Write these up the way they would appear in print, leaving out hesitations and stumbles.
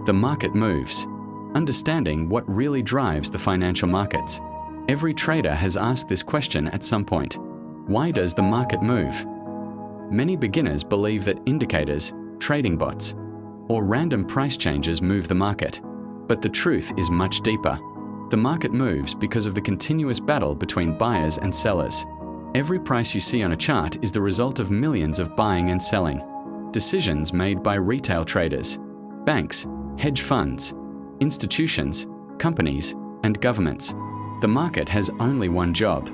The market moves. Understanding what really drives the financial markets. Every trader has asked this question at some point. Why does the market move? Many beginners believe that indicators, trading bots, or random price changes move the market. But the truth is much deeper. The market moves because of the continuous battle between buyers and sellers. Every price you see on a chart is the result of millions of buying and selling. Decisions made by retail traders, banks, hedge funds, institutions, companies, and governments. The market has only one job: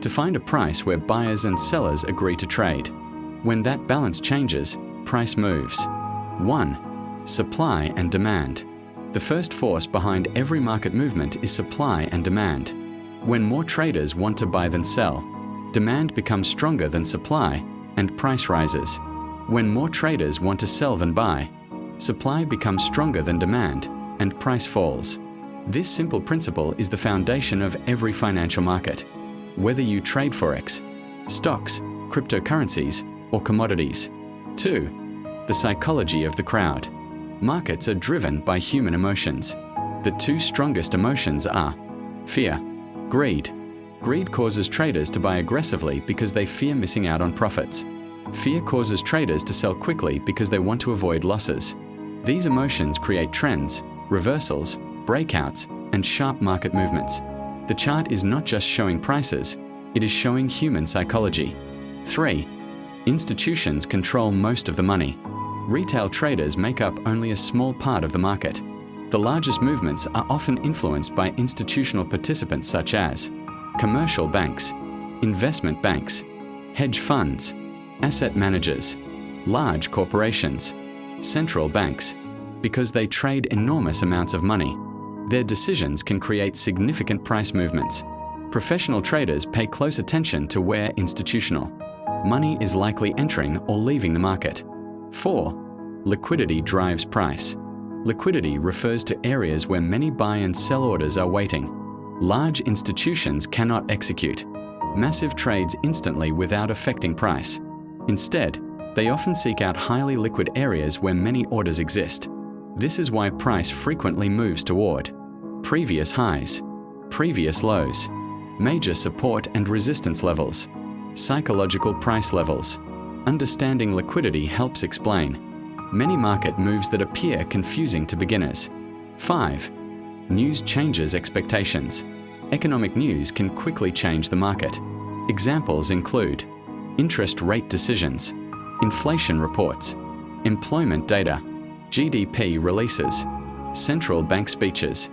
to find a price where buyers and sellers agree to trade. When that balance changes, price moves. 1. Supply and demand. The first force behind every market movement is supply and demand. When more traders want to buy than sell, demand becomes stronger than supply, and price rises. When more traders want to sell than buy, supply becomes stronger than demand, and price falls. This simple principle is the foundation of every financial market. Whether you trade forex, stocks, cryptocurrencies, or commodities. 2. The psychology of the crowd. Markets are driven by human emotions. The two strongest emotions are fear, greed. Greed causes traders to buy aggressively because they fear missing out on profits. Fear causes traders to sell quickly because they want to avoid losses. These emotions create trends, reversals, breakouts, and sharp market movements. The chart is not just showing prices, it is showing human psychology. 3. Institutions control most of the money. Retail traders make up only a small part of the market. The largest movements are often influenced by institutional participants such as commercial banks, investment banks, hedge funds, asset managers, large corporations, central banks. Because they trade enormous amounts of money, their decisions can create significant price movements. Professional traders pay close attention to where institutional money is likely entering or leaving the market. 4. Liquidity drives price. Liquidity refers to areas where many buy and sell orders are waiting. Large institutions cannot execute massive trades instantly without affecting price. Instead, they often seek out highly liquid areas where many orders exist. This is why price frequently moves toward previous highs, previous lows, major support and resistance levels, psychological price levels. Understanding liquidity helps explain many market moves that appear confusing to beginners. 5. News changes expectations. Economic news can quickly change the market. Examples include interest rate decisions, inflation reports, employment data, GDP releases, central bank speeches.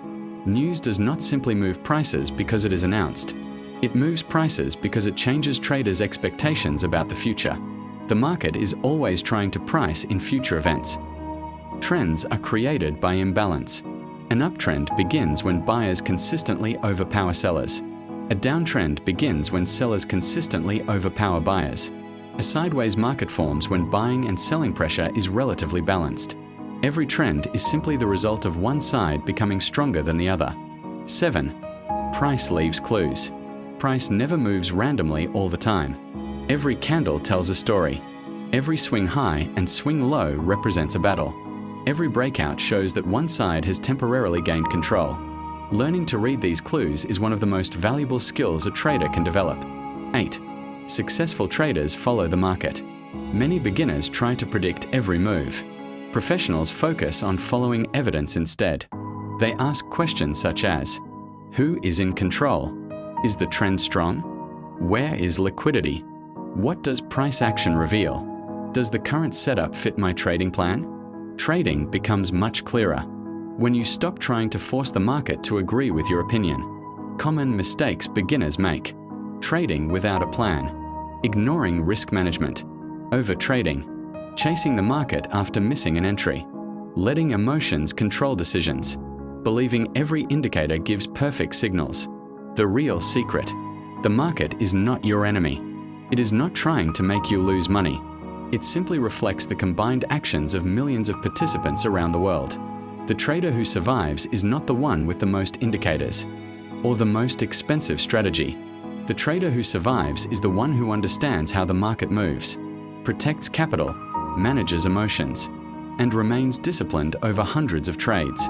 News does not simply move prices because it is announced. It moves prices because it changes traders' expectations about the future. The market is always trying to price in future events. Trends are created by imbalance. An uptrend begins when buyers consistently overpower sellers. A downtrend begins when sellers consistently overpower buyers. A sideways market forms when buying and selling pressure is relatively balanced. Every trend is simply the result of one side becoming stronger than the other. 7. Price leaves clues. Price never moves randomly all the time. Every candle tells a story. Every swing high and swing low represents a battle. Every breakout shows that one side has temporarily gained control. Learning to read these clues is one of the most valuable skills a trader can develop. 8. Successful traders follow the market. Many beginners try to predict every move. Professionals focus on following evidence instead. They ask questions such as, who is in control? Is the trend strong? Where is liquidity? What does price action reveal? Does the current setup fit my trading plan? Trading becomes much clearer when you stop trying to force the market to agree with your opinion. Common mistakes beginners make: trading without a plan, ignoring risk management, overtrading, chasing the market after missing an entry, letting emotions control decisions, believing every indicator gives perfect signals. The real secret: the market is not your enemy. It is not trying to make you lose money. It simply reflects the combined actions of millions of participants around the world. The trader who survives is not the one with the most indicators or the most expensive strategy. The trader who survives is the one who understands how the market moves, protects capital, manages emotions, and remains disciplined over hundreds of trades.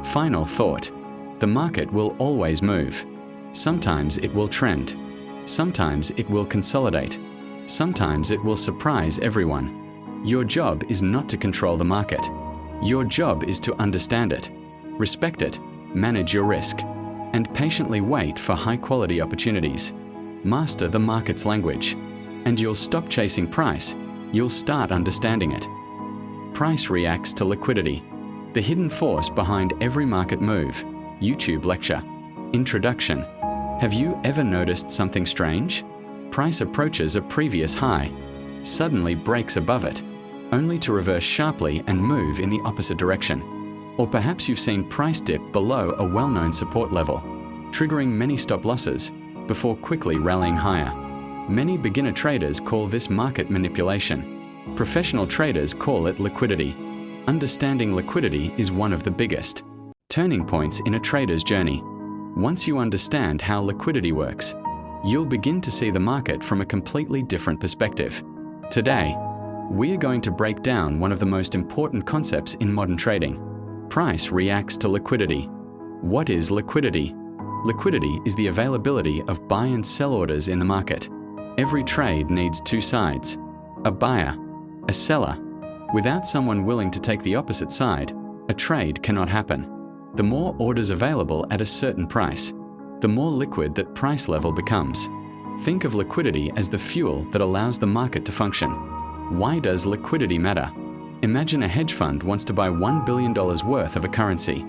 Final thought: the market will always move. Sometimes it will trend. Sometimes it will consolidate. Sometimes it will surprise everyone. Your job is not to control the market. Your job is to understand it, respect it, manage your risk, and patiently wait for high-quality opportunities. Master the market's language, and you'll stop chasing price. You'll start understanding it. Price reacts to liquidity, the hidden force behind every market move. YouTube lecture. Introduction. Have you ever noticed something strange? Price approaches a previous high, suddenly breaks above it, only to reverse sharply and move in the opposite direction. Or perhaps you've seen price dip below a well-known support level, triggering many stop losses before quickly rallying higher. Many beginner traders call this market manipulation. Professional traders call it liquidity. Understanding liquidity is one of the biggest turning points in a trader's journey. Once you understand how liquidity works, you'll begin to see the market from a completely different perspective. Today, we are going to break down one of the most important concepts in modern trading. Price reacts to liquidity. What is liquidity? Liquidity is the availability of buy and sell orders in the market. Every trade needs two sides: a buyer, a seller. Without someone willing to take the opposite side, a trade cannot happen. The more orders available at a certain price, the more liquid that price level becomes. Think of liquidity as the fuel that allows the market to function. Why does liquidity matter? Imagine a hedge fund wants to buy $1 billion worth of a currency.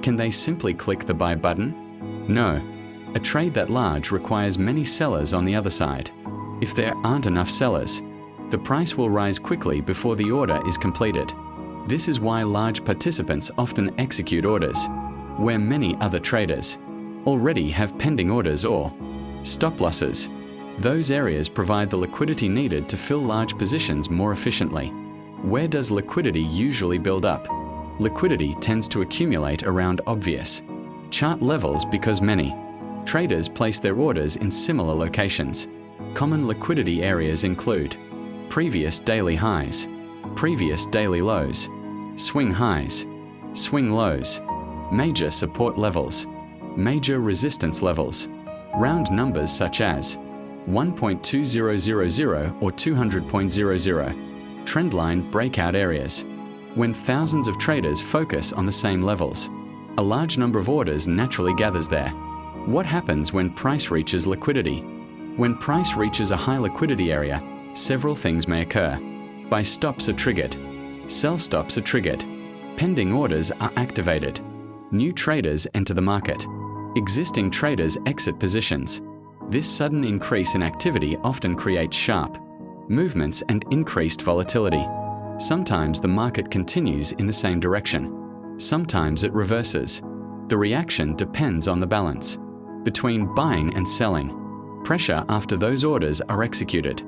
Can they simply click the buy button? No. A trade that large requires many sellers on the other side. If there aren't enough sellers, the price will rise quickly before the order is completed. This is why large participants often execute orders, where many other traders already have pending orders or stop losses. Those areas provide the liquidity needed to fill large positions more efficiently. Where does liquidity usually build up? Liquidity tends to accumulate around obvious chart levels because many traders place their orders in similar locations. Common liquidity areas include previous daily highs, previous daily lows, swing highs, swing lows, major support levels, major resistance levels, round numbers such as 1.2000 or 200.00, trendline breakout areas. When thousands of traders focus on the same levels, a large number of orders naturally gathers there. What happens when price reaches liquidity? When price reaches a high liquidity area, several things may occur. Buy stops are triggered. Sell stops are triggered. Pending orders are activated. New traders enter the market. Existing traders exit positions. This sudden increase in activity often creates sharp movements and increased volatility. Sometimes the market continues in the same direction. Sometimes it reverses. The reaction depends on the balance between buying and selling. Pressure after those orders are executed.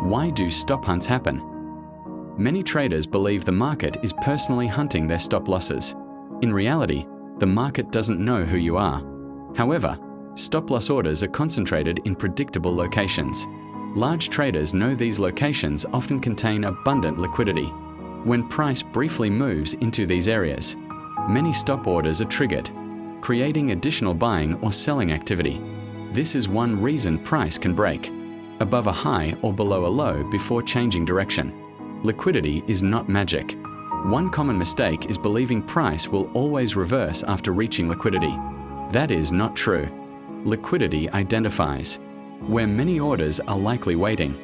Why do stop hunts happen? Many traders believe the market is personally hunting their stop losses. In reality, the market doesn't know who you are. However, stop loss orders are concentrated in predictable locations. Large traders know these locations often contain abundant liquidity. When price briefly moves into these areas, many stop orders are triggered, creating additional buying or selling activity. This is one reason price can break above a high or below a low before changing direction. Liquidity is not magic. One common mistake is believing price will always reverse after reaching liquidity. That is not true. Liquidity identifies where many orders are likely waiting,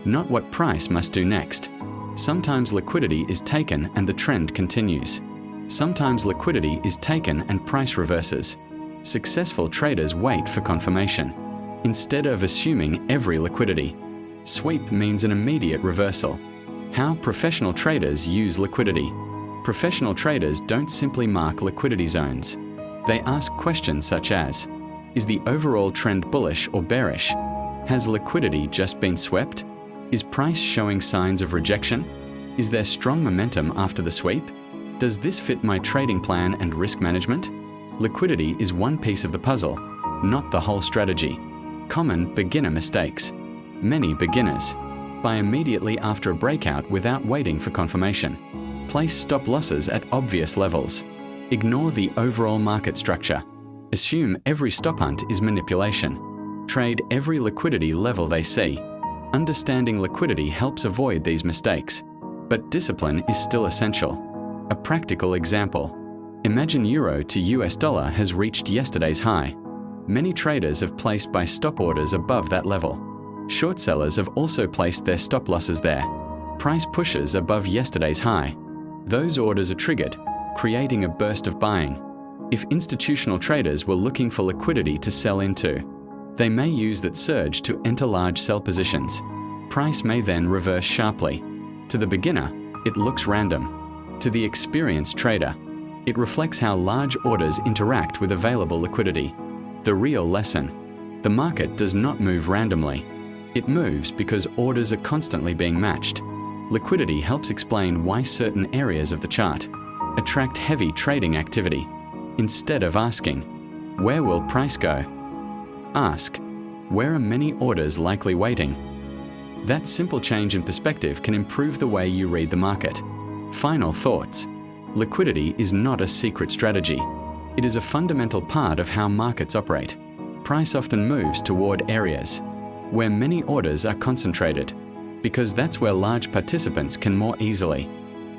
not what price must do next. Sometimes liquidity is taken and the trend continues. Sometimes liquidity is taken and price reverses. Successful traders wait for confirmation instead of assuming every liquidity. Sweep means an immediate reversal. How professional traders use liquidity. Professional traders don't simply mark liquidity zones. They ask questions such as, is the overall trend bullish or bearish? Has liquidity just been swept? Is price showing signs of rejection? Is there strong momentum after the sweep? Does this fit my trading plan and risk management? Liquidity is one piece of the puzzle, not the whole strategy. Common beginner mistakes. Many beginners buy immediately after a breakout without waiting for confirmation. Place stop losses at obvious levels. Ignore the overall market structure. Assume every stop hunt is manipulation. Trade every liquidity level they see. Understanding liquidity helps avoid these mistakes, but discipline is still essential. A practical example. Imagine euro to US dollar has reached yesterday's high. Many traders have placed buy stop orders above that level. Short sellers have also placed their stop losses there. Price pushes above yesterday's high. Those orders are triggered, creating a burst of buying. If institutional traders were looking for liquidity to sell into, they may use that surge to enter large sell positions. Price may then reverse sharply. To the beginner, it looks random. To the experienced trader, it reflects how large orders interact with available liquidity. The real lesson: the market does not move randomly. It moves because orders are constantly being matched. Liquidity helps explain why certain areas of the chart attract heavy trading activity. Instead of asking, "Where will price go?" ask, "Where are many orders likely waiting?" That simple change in perspective can improve the way you read the market. Final thoughts. Liquidity is not a secret strategy. It is a fundamental part of how markets operate. Price often moves toward areas where many orders are concentrated, because that's where large participants can more easily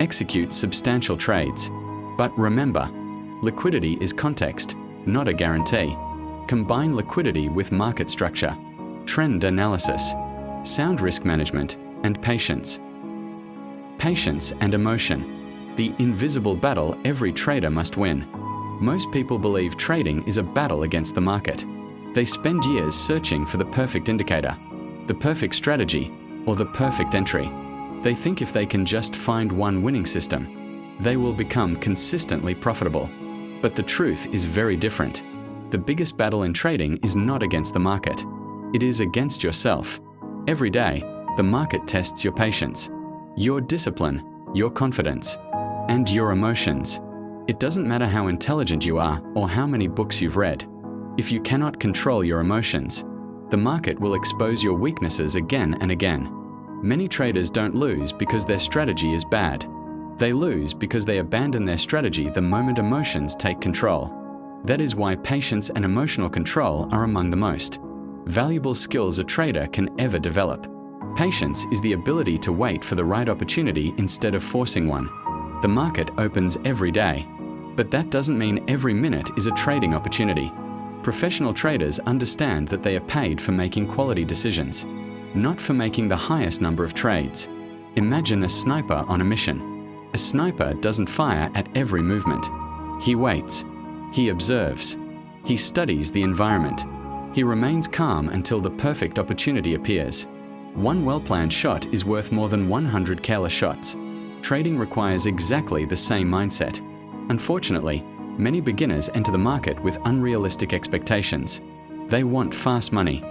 execute substantial trades. But remember, liquidity is context, not a guarantee. Combine liquidity with market structure, trend analysis, sound risk management, and patience. Patience and emotion. The invisible battle every trader must win. Most people believe trading is a battle against the market. They spend years searching for the perfect indicator, the perfect strategy, or the perfect entry. They think if they can just find one winning system, they will become consistently profitable. But the truth is very different. The biggest battle in trading is not against the market. It is against yourself. Every day, the market tests your patience, your discipline, your confidence, and your emotions. It doesn't matter how intelligent you are or how many books you've read. If you cannot control your emotions, the market will expose your weaknesses again and again. Many traders don't lose because their strategy is bad. They lose because they abandon their strategy the moment emotions take control. That is why patience and emotional control are among the most valuable skills a trader can ever develop. Patience is the ability to wait for the right opportunity instead of forcing one. The market opens every day, but that doesn't mean every minute is a trading opportunity. Professional traders understand that they are paid for making quality decisions, not for making the highest number of trades. Imagine a sniper on a mission. A sniper doesn't fire at every movement. He waits. He observes. He studies the environment. He remains calm until the perfect opportunity appears. One well-planned shot is worth more than 100 careless shots. Trading requires exactly the same mindset. Unfortunately, many beginners enter the market with unrealistic expectations. They want fast money.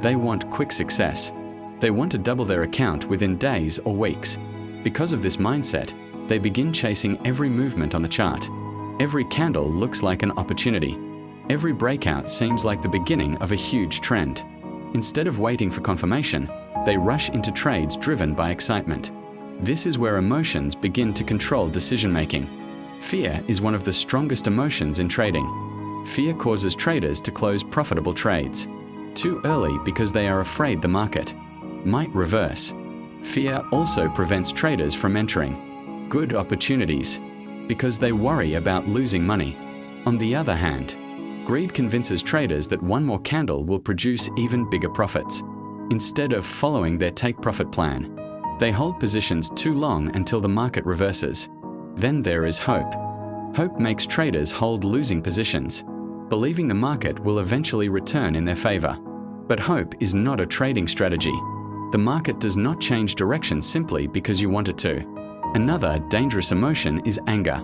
They want quick success. They want to double their account within days or weeks. Because of this mindset, they begin chasing every movement on the chart. Every candle looks like an opportunity. Every breakout seems like the beginning of a huge trend. Instead of waiting for confirmation, they rush into trades driven by excitement. This is where emotions begin to control decision-making. Fear is one of the strongest emotions in trading. Fear causes traders to close profitable trades too early because they are afraid the market might reverse. Fear also prevents traders from entering good opportunities because they worry about losing money. On the other hand, greed convinces traders that one more candle will produce even bigger profits. Instead of following their take-profit plan, they hold positions too long until the market reverses. Then there is hope. Hope makes traders hold losing positions, believing the market will eventually return in their favor. But hope is not a trading strategy. The market does not change direction simply because you want it to. Another dangerous emotion is anger.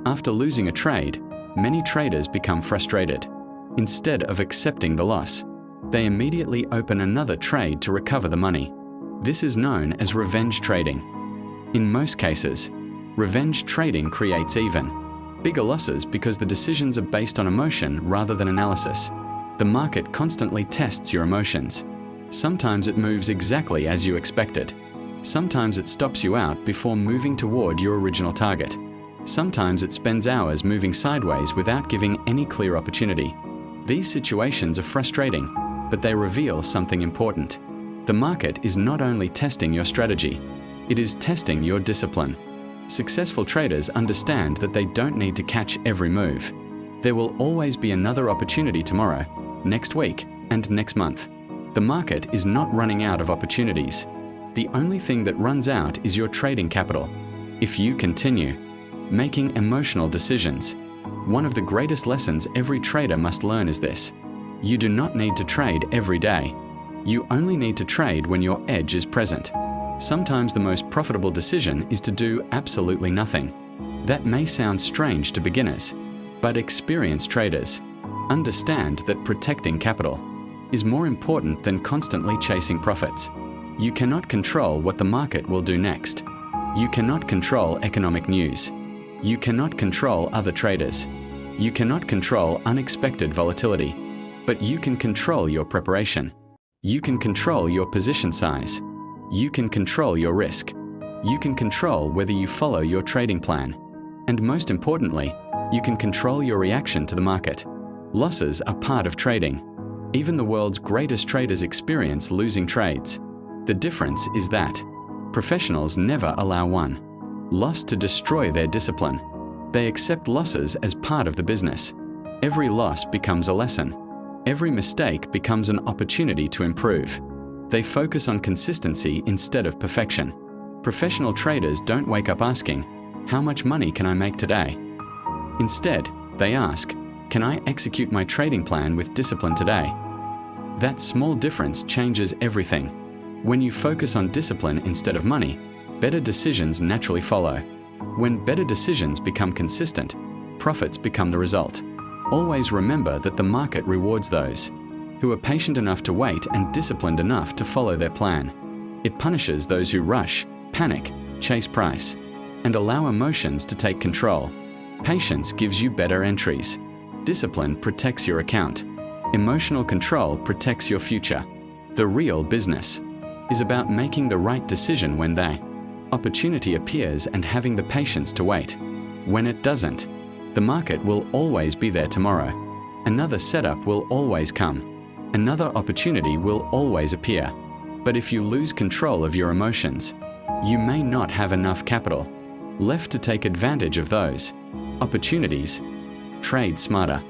After losing a trade, many traders become frustrated. Instead of accepting the loss, they immediately open another trade to recover the money. This is known as revenge trading. In most cases, revenge trading creates even bigger losses because the decisions are based on emotion rather than analysis. The market constantly tests your emotions. Sometimes it moves exactly as you expected. Sometimes it stops you out before moving toward your original target. Sometimes it spends hours moving sideways without giving any clear opportunity. These situations are frustrating, but they reveal something important. The market is not only testing your strategy, it is testing your discipline. Successful traders understand that they don't need to catch every move. There will always be another opportunity tomorrow, next week, and next month. The market is not running out of opportunities. The only thing that runs out is your trading capital. If you continue making emotional decisions, one of the greatest lessons every trader must learn is this: you do not need to trade every day. You only need to trade when your edge is present. Sometimes the most profitable decision is to do absolutely nothing. That may sound strange to beginners, but experienced traders understand that protecting capital is more important than constantly chasing profits. You cannot control what the market will do next. You cannot control economic news. You cannot control other traders. You cannot control unexpected volatility, but you can control your preparation. You can control your position size. You can control your risk. You can control whether you follow your trading plan. And most importantly, you can control your reaction to the market. Losses are part of trading. Even the world's greatest traders experience losing trades. The difference is that professionals never allow one loss to destroy their discipline. They accept losses as part of the business. Every loss becomes a lesson. Every mistake becomes an opportunity to improve. They focus on consistency instead of perfection. Professional traders don't wake up asking, "How much money can I make today?" Instead, they ask, "Can I execute my trading plan with discipline today?" That small difference changes everything. When you focus on discipline instead of money, better decisions naturally follow. When better decisions become consistent, profits become the result. Always remember that the market rewards those who are patient enough to wait and disciplined enough to follow their plan. It punishes those who rush, panic, chase price, and allow emotions to take control. Patience gives you better entries. Discipline protects your account. Emotional control protects your future. The real business is about making the right decision when the opportunity appears and having the patience to wait. When it doesn't, the market will always be there tomorrow. Another setup will always come. Another opportunity will always appear. But if you lose control of your emotions, you may not have enough capital left to take advantage of those opportunities. Trade smarter.